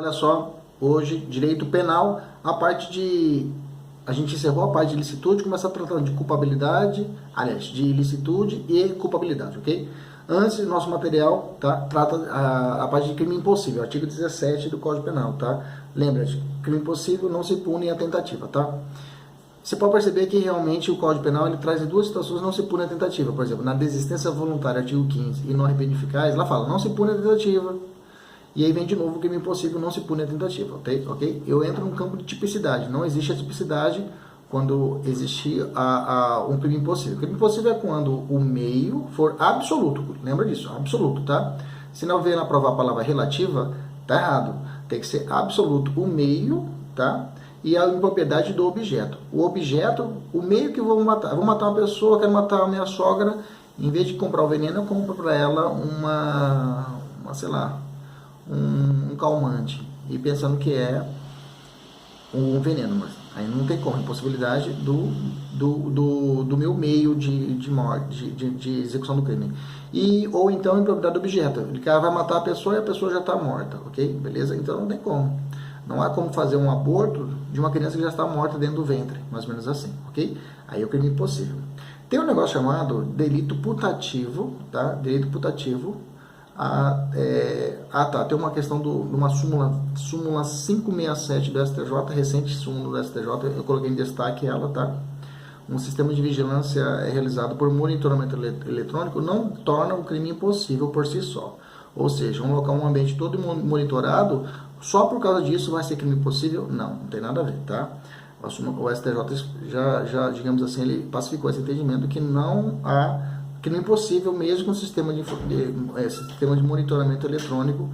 Olha só, hoje, direito penal, a gente encerrou a parte de ilicitude, começa tratando de culpabilidade, aliás, de ilicitude e culpabilidade, ok? Antes, nosso material trata a parte de crime impossível, artigo 17 do Código Penal, tá? Lembra-te, crime impossível não se pune a tentativa, tá? Você pode perceber que realmente o Código Penal ele traz em duas situações não se pune a tentativa. Por exemplo, na desistência voluntária, artigo 15, e no arrependimento eficaz, lá fala não se pune a tentativa. E aí vem de novo o crime impossível não se pune a tentativa, ok? Eu entro num campo de tipicidade. Não existe a tipicidade quando existe um crime impossível. O crime impossível é quando o meio for absoluto. Lembra disso? Absoluto, tá? Se não vier na prova a palavra relativa, tá errado. Tem que ser absoluto o meio, tá? E a impropriedade do objeto. O objeto, o meio que eu vou matar. Eu vou matar uma pessoa, quero matar a minha sogra. Em vez de comprar o veneno, eu compro para ela sei lá, um calmante, e pensando que é um veneno, mas aí não tem como, impossibilidade do meu meio de morte, de execução do crime. Ou então impropriedade do objeto, o cara vai matar a pessoa e a pessoa já está morta, ok? Beleza? Então não tem como. Não há como fazer um aborto de uma criança que já está morta dentro do ventre, mais ou menos assim, ok? Aí é o crime impossível. Tem um negócio chamado delito putativo, tá? Delito putativo. Tem uma questão de uma súmula 567 do STJ, recente súmula do STJ, eu coloquei em destaque ela, tá? Um sistema de vigilância realizado por monitoramento eletrônico não torna o crime impossível por si só. Ou seja, um ambiente todo monitorado, só por causa disso vai ser crime impossível? Não tem nada a ver, tá? O STJ já, digamos assim, ele pacificou esse entendimento que não há crime impossível, mesmo com o sistema de monitoramento eletrônico,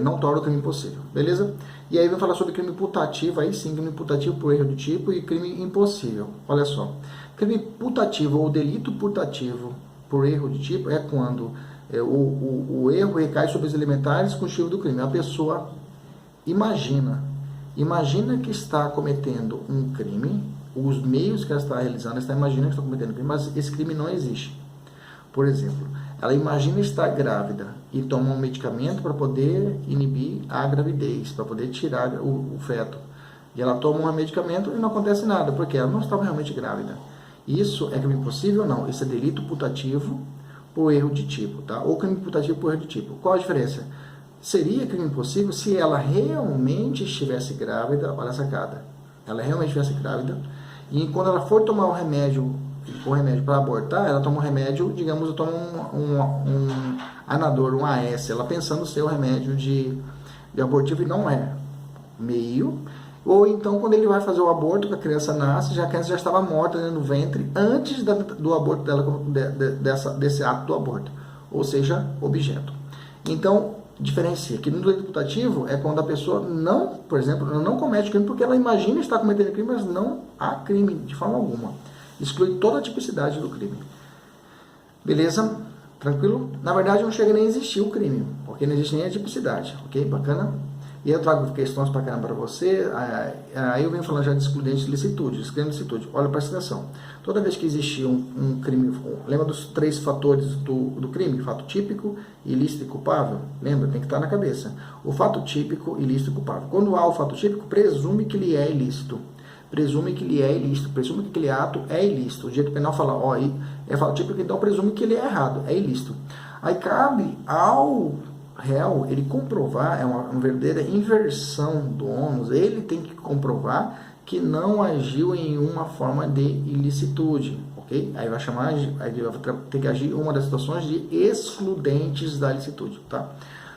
não torna o crime impossível, beleza? E aí vamos falar sobre crime putativo, aí sim, crime putativo por erro de tipo e crime impossível. Olha só, crime putativo ou delito putativo por erro de tipo é quando o erro recai sobre os elementares constitutivos do crime. A pessoa imagina que está cometendo um crime, os meios que ela está realizando, ela está imaginando que está cometendo um crime, mas esse crime não existe. Por exemplo, ela imagina estar grávida e toma um medicamento para poder inibir a gravidez, para poder tirar o feto. E ela toma um medicamento e não acontece nada, porque ela não estava realmente grávida. Isso é crime impossível ou não? Isso é delito putativo por erro de tipo, tá? Ou crime putativo por erro de tipo. Qual a diferença? Seria crime impossível se ela realmente estivesse grávida, olha a sacada, ela realmente estivesse grávida, e quando ela for tomar o remédio para abortar, ela toma um remédio, digamos, toma um Anador, um AS, ela pensando ser o remédio de abortivo e não é meio. Ou então, quando ele vai fazer o aborto, que a criança nasce, a criança já estava morta dentro do ventre antes do aborto dela, desse ato do aborto, ou seja, objeto. Então, diferencia que no delito putativo é quando a pessoa não, por exemplo, não comete crime porque ela imagina estar cometendo crime, mas não há crime de forma alguma. Exclui toda a tipicidade do crime. Beleza? Tranquilo? Na verdade, não chega nem a existir o crime, porque não existe nem a tipicidade. Ok? Bacana? E eu trago questões para caramba para você. Aí eu venho falando já de excludente de licitude. Excludente de licitude. Olha, presta atenção. Toda vez que existir um crime, lembra dos 3 fatores do crime? Fato típico, ilícito e culpável? Lembra? Tem que estar na cabeça. O fato típico, ilícito e culpável. Quando há o fato típico, presume que ele é ilícito. Presume que ele é ilícito. Presume que aquele ato é ilícito. O direito penal fala, é fato típico, então presume que ele é errado, é ilícito. Aí cabe ao réu ele comprovar, é uma verdadeira inversão do ônus, ele tem que comprovar que não agiu em uma forma de ilicitude, ok? Aí vai chamar, aí vai ter que agir uma das situações de excludentes da ilicitude, tá?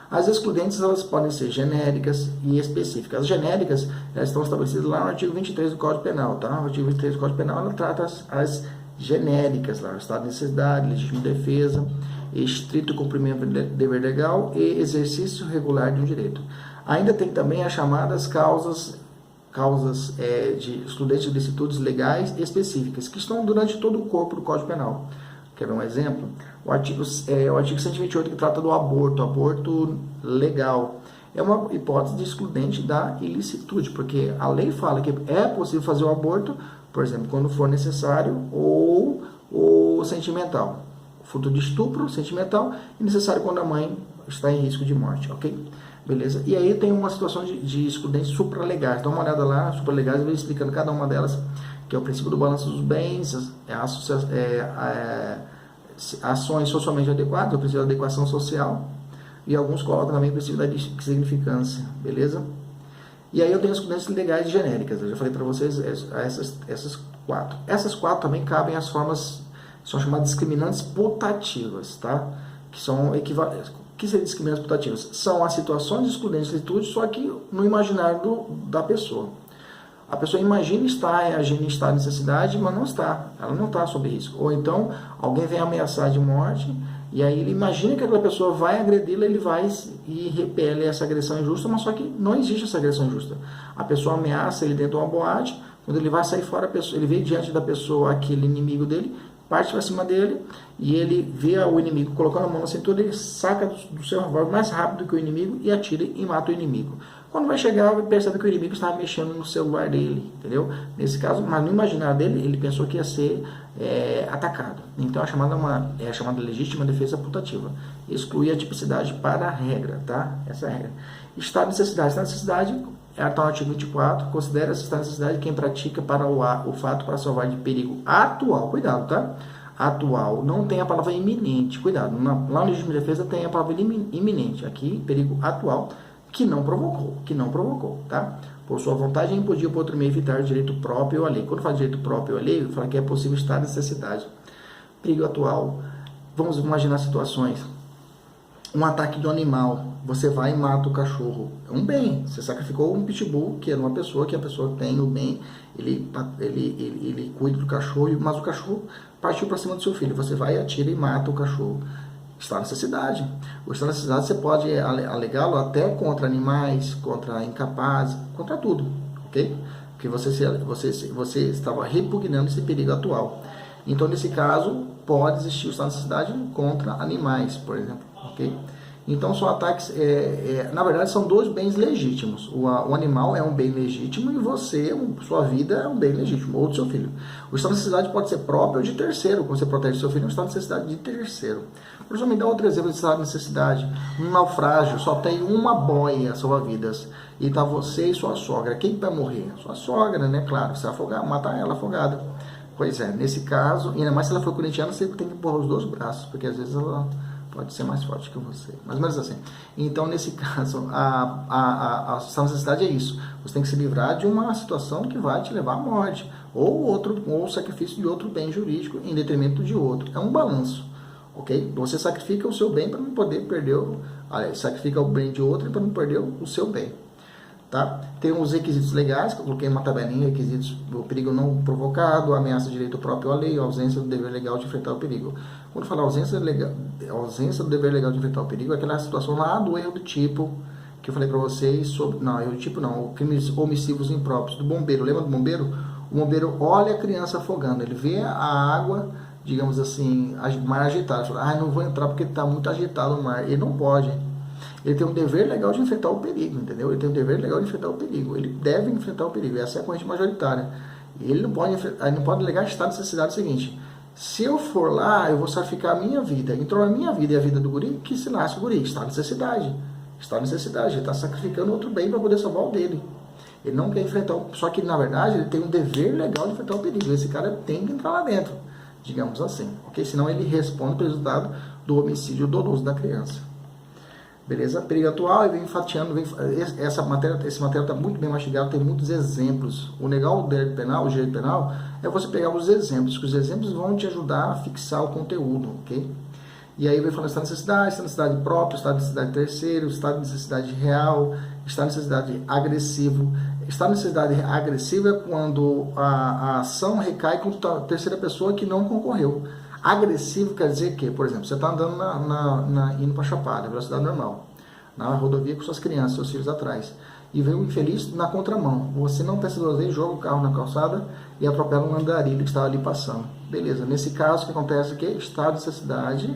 As excludentes, elas podem ser genéricas e específicas. As genéricas, elas estão estabelecidas lá no artigo 23 do Código Penal, tá? O artigo 23 do Código Penal, ela trata as genéricas, lá, o estado de necessidade, legítima defesa, estrito cumprimento do dever legal e exercício regular de um direito. Ainda tem também as chamadas causas de excludentes de licitudes legais específicas, que estão durante todo o corpo do Código Penal. Quer ver um exemplo? O artigo 128 que trata do aborto legal. É uma hipótese de excludente da ilicitude, porque a lei fala que é possível fazer o aborto, por exemplo, quando for necessário ou sentimental. Fruto de estupro sentimental e necessário quando a mãe está em risco de morte, ok? beleza? E aí tem uma situação de excludentes supralegais. Dá uma olhada lá, supralegais, eu vou explicando cada uma delas, que é o princípio do balanço dos bens, ações socialmente adequadas, o princípio da adequação social, e alguns colocam também o princípio da significância, beleza? E aí eu tenho as excludentes legais genéricas, eu já falei para vocês essas quatro. Essas quatro também cabem às formas, são chamadas discriminantes putativas, tá? Que são equivalentes. O que são discriminantes putativas? São as situações excludentes de licitude, só que no imaginário da pessoa. A pessoa imagina estar agindo em estado de necessidade, mas não está. Ela não está sob risco. Ou então, alguém vem ameaçar de morte, e aí ele imagina que aquela pessoa vai agredi-la, ele vai e repele essa agressão injusta, mas só que não existe essa agressão injusta. A pessoa ameaça ele dentro de uma boate, quando ele vai sair fora, ele vê diante da pessoa aquele inimigo dele, parte para cima dele, e ele vê o inimigo colocando a mão na cintura, ele saca do seu revólver mais rápido que o inimigo e atira e mata o inimigo. Quando vai chegar, ele percebe que o inimigo estava mexendo no celular dele, entendeu? Nesse caso, mas no imaginário dele, ele pensou que ia ser atacado. Então, é a chamada legítima defesa putativa. Exclui a tipicidade para a regra, tá? Essa é a regra. Estado de necessidade. Estado de necessidade, está no artigo 24, considera esse estado de necessidade quem pratica para o fato para salvar de perigo atual. Cuidado, tá? Atual. Não tem a palavra iminente. Cuidado. Lá no legítimo de defesa tem a palavra iminente. Aqui, perigo atual, que não provocou, tá? Por sua vontade, impedir por outro meio evitar direito próprio ou alheio. Quando fala direito próprio ou alheio, fala que é possível estar em necessidade. Perigo atual. Vamos imaginar situações. Um ataque de um animal. Você vai e mata o cachorro. É um bem. Você sacrificou um pitbull, que é uma pessoa, que a pessoa tem o bem. Ele cuida do cachorro, mas o cachorro partiu para cima do seu filho. Você vai, atira e mata o cachorro. Está na necessidade. O estado de necessidade você pode alegá-lo até contra animais, contra incapazes, contra tudo, ok? Porque você estava repugnando esse perigo atual. Então, nesse caso, pode existir o estado de necessidade contra animais, por exemplo, ok? Então, são ataques, na verdade, são dois bens legítimos. O animal é um bem legítimo e você, sua vida é um bem legítimo, ou do seu filho. O estado de necessidade pode ser próprio ou de terceiro. Quando você protege seu filho, é um estado de necessidade de terceiro. Por exemplo, me dá outro exemplo de estado de necessidade. Um naufrágio, só tem uma boia salva-vidas e está você e sua sogra. Quem vai morrer? Sua sogra, né? Claro, você vai afogar, matar ela afogada. Pois é, nesse caso, ainda mais se ela for corintiana, você tem que pôr os dois braços, porque às vezes ela pode ser mais forte que você, mais ou menos assim. Então, nesse caso, a necessidade é isso. Você tem que se livrar de uma situação que vai te levar à morte, ou o sacrifício de outro bem jurídico em detrimento de outro. É um balanço, ok? Você sacrifica o seu bem para não poder perder, sacrifica o bem de outro para não perder o seu bem. Tá? Tem os requisitos legais, que eu coloquei uma tabelinha, requisitos do perigo não provocado, ameaça de direito próprio à lei, ausência do dever legal de enfrentar o perigo. Quando fala ausência do dever legal de enfrentar o perigo, é aquela situação lá do erro do tipo, que eu falei para vocês, erro do tipo não, crimes omissivos impróprios, do bombeiro. Lembra do bombeiro? O bombeiro olha a criança afogando, ele vê a água, digamos assim, mar agitado, fala, não vou entrar porque está muito agitado o mar. Ele não pode. Ele tem um dever legal de enfrentar o perigo, entendeu? Ele tem um dever legal de enfrentar o perigo. Ele deve enfrentar o perigo. Essa é a corrente majoritária. Ele não pode alegar estado de necessidade seguinte. Se eu for lá, eu vou sacrificar a minha vida. Então, a minha vida e a vida do guri, que se lasque o guri. Estado de necessidade. Estado de necessidade. Ele está sacrificando outro bem para poder salvar o dele. Ele não quer enfrentar Só que, na verdade, ele tem um dever legal de enfrentar o perigo. Esse cara tem que entrar lá dentro, digamos assim. Ok? Senão ele responde pelo resultado do homicídio doloso da criança. Beleza? Perigo atual, e vem fatiando, esse material está muito bem mastigado, tem muitos exemplos. O legal do direito penal é você pegar os exemplos, que os exemplos vão te ajudar a fixar o conteúdo, ok? E aí vem falando estado de necessidade própria, estado de necessidade terceiro, estado de necessidade real, estado de necessidade agressivo. Estado de necessidade agressivo é quando a ação recai contra a terceira pessoa que não concorreu. Agressivo quer dizer que, por exemplo, você está andando indo para Chapada, velocidade normal, na rodovia com suas crianças, seus filhos atrás, e vem um infeliz na contramão. Você não pensa duas vezes, joga o carro na calçada e atropela um andarilho que estava ali passando. Beleza, nesse caso, o que acontece aqui? Estado de necessidade,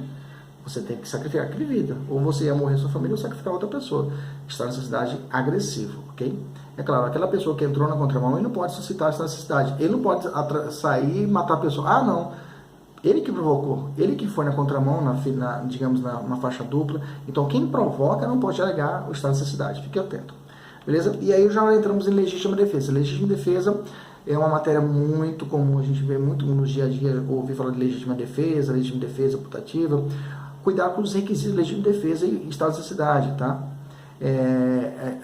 você tem que sacrificar aquele vida. Ou você ia morrer sua família ou sacrificar outra pessoa. Estado de necessidade agressivo, ok? É claro, aquela pessoa que entrou na contramão, ele não pode suscitar essa necessidade. Ele não pode sair e matar a pessoa. Não. Ele que provocou, ele que foi na contramão, digamos, na faixa dupla. Então, quem provoca não pode alegar o estado de necessidade. Fique atento. Beleza? E aí já entramos em legítima defesa. Legítima defesa é uma matéria muito comum, a gente vê muito no dia a dia, ouvir falar de legítima defesa putativa. Cuidar com os requisitos de legítima defesa e estado de necessidade, tá?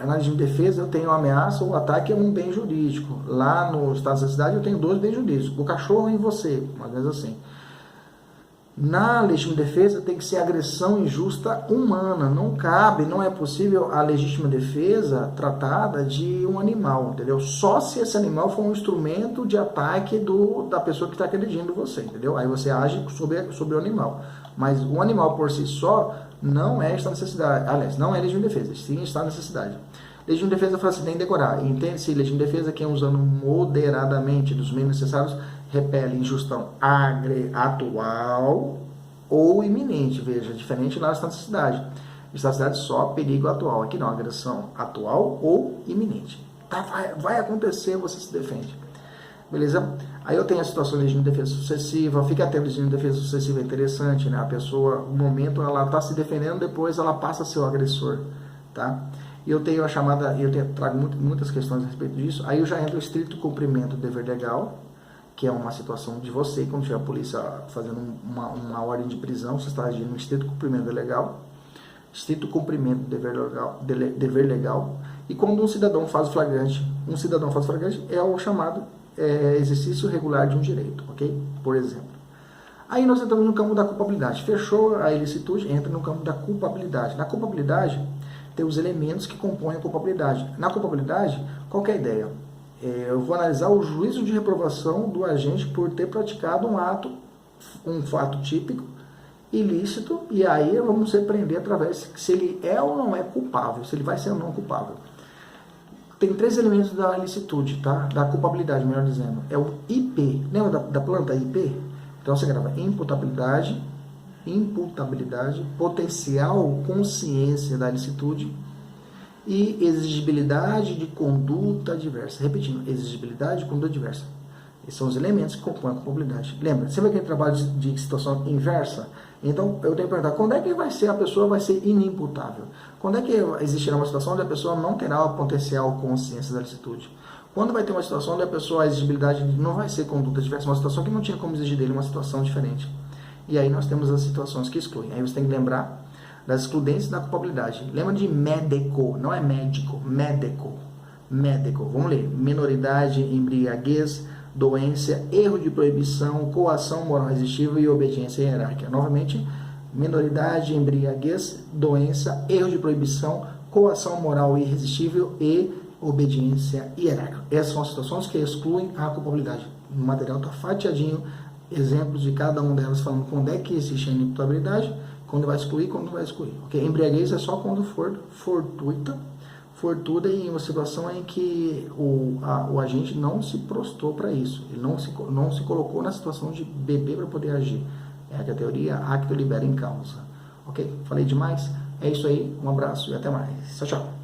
Na legítima defesa eu tenho a ameaça ou o ataque é um bem jurídico. Lá no estado de necessidade eu tenho 2 bens jurídicos, o cachorro e você, mais ou menos assim. Na legítima defesa tem que ser agressão injusta humana, não cabe, não é possível a legítima defesa tratada de um animal, entendeu? Só se esse animal for um instrumento de ataque da pessoa que está agredindo você, entendeu? Aí você age sobre o animal. Mas o animal por si só não é estado de necessidade, aliás, não é legítima defesa, sim está necessidade. Legítima defesa fala assim, tem que decorar. Entende-se legítima defesa quem usando moderadamente dos meios necessários repele injustão atual ou iminente. Veja, diferente lá está a necessidade. Estado de necessidade só perigo atual. Aqui não, agressão atual ou iminente. Tá, vai acontecer, você se defende. Beleza? Aí eu tenho a situação de legítima defesa sucessiva. Fica atento, legítima defesa sucessiva é interessante, né? A pessoa, no momento, ela está se defendendo, depois ela passa a ser o agressor, tá? E eu tenho a chamada, trago muitas questões a respeito disso. Aí eu já entro no estrito cumprimento do dever legal, que é uma situação de você, quando tiver a polícia fazendo uma ordem de prisão, você está agindo no estrito cumprimento legal, estrito cumprimento do dever legal, e quando um cidadão faz o flagrante, é o chamado exercício regular de um direito, ok? Por exemplo. Aí nós entramos no campo da culpabilidade. Fechou a ilicitude, entra no campo da culpabilidade. Na culpabilidade, tem os elementos que compõem a culpabilidade. Na culpabilidade, qual que é a ideia? Eu vou analisar o juízo de reprovação do agente por ter praticado um fato típico, ilícito, e aí vamos prender através se ele é ou não é culpável, se ele vai ser ou não culpável. Tem 3 elementos da ilicitude, tá? Da culpabilidade, melhor dizendo. É o IP. Lembra da planta IP? Então você grava imputabilidade, potencial consciência da ilicitude e exigibilidade de conduta adversa. Repetindo, exigibilidade de conduta adversa. Esses são os elementos que compõem a culpabilidade. Lembra, você vai aquele trabalho de situação inversa? Então, eu tenho que perguntar, quando é que a pessoa vai ser inimputável? Quando é que existirá uma situação onde a pessoa não terá o potencial consciência da ilicitude? Quando vai ter uma situação onde a exigibilidade não vai ser conduta adversa, uma situação que não tinha como exigir dele, uma situação diferente. E aí nós temos as situações que excluem. Aí você tem que lembrar das excludentes da culpabilidade. Lembra de médico, não é médico, médico. Vamos ler. Minoridade, embriaguez, doença, erro de proibição, coação moral irresistível e obediência hierárquica. Novamente, minoridade, embriaguez, doença, erro de proibição, coação moral irresistível e obediência hierárquica. Essas são as situações que excluem a culpabilidade. O material está fatiadinho, exemplos de cada uma delas falando quando é que existe a inimputabilidade, quando vai excluir, quando não vai excluir. Okay? Embriaguez é só quando for fortuita em uma situação em que o agente não se prostou para isso, ele não se colocou na situação de beber para poder agir. É a teoria acto libera em causa. Ok? Falei demais? É isso aí, um abraço e até mais. Tchau, tchau.